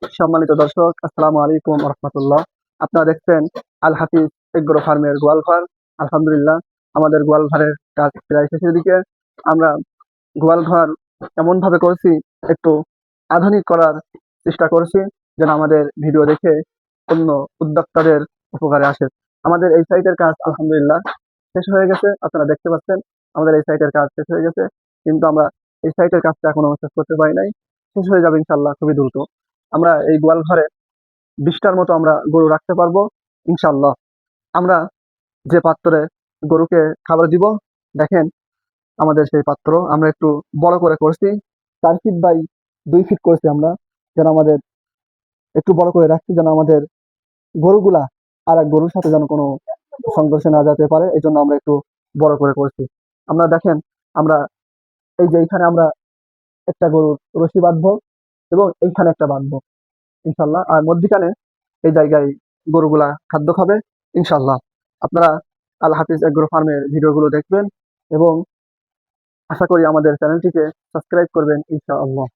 সম্মানিত দর্শক, আসসালামু আলাইকুম রহমতুল্লাহ। আপনারা দেখছেন আল হাফিজ এগ্রো ফার্মের গোয়ালঘর। আলহামদুলিল্লাহ, আমাদের গোয়ালঘরের কাজ প্রায় শেষের দিকে। আমরা গোয়ালঘর এমন ভাবে করছি, একটু আধুনিক করার চেষ্টা করছি, যেন আমাদের ভিডিও দেখে অন্য উদ্যোক্তাদের উপকারে আসে। আমাদের এই সাইটের কাজ আলহামদুলিল্লাহ শেষ হয়ে গেছে। আপনারা দেখতে পাচ্ছেন আমাদের এই সাইটের কাজ শেষ হয়ে গেছে, কিন্তু আমরা এই সাইটের কাজটা এখনো শেষ করতে পারি নাই। শেষ হয়ে যাবে ইনশাল্লাহ খুবই দ্রুত। আমরা এই গোয়াল ঘরে 20টার মতো আমরা গরু রাখতে পারবো ইনশাল্লাহ। আমরা যে পাত্রে গরুকে খাবার দিব, দেখেন আমাদের সেই পাত্র আমরা একটু বড় করে করছি। 4 ফিট বাই 2 ফিট করছি আমরা, যেন আমাদের একটু বড় করে রাখছি, যেন আমাদের গরুগুলা আর এক গরুর সাথে যেন কোনো সংঘর্ষে না যেতে পারে, এই জন্য আমরা একটু বড় করে করছি। আমরা দেখেন, আমরা এই যে এইখানে আমরা একটা গরুর রশি বাঁধবো এবং এইখানে একটা বাঁধবো ইনশাল্লাহ, আর মধ্যিখানে এই জায়গায় গরুগুলা খাদ্য খাবে ইনশাল্লাহ। আপনারা আল হাফিজ এগ্রো ফার্মের ভিডিওগুলো দেখবেন এবং আশা করি আমাদের চ্যানেলটিকে সাবস্ক্রাইব করবেন ইনশাআল্লাহ।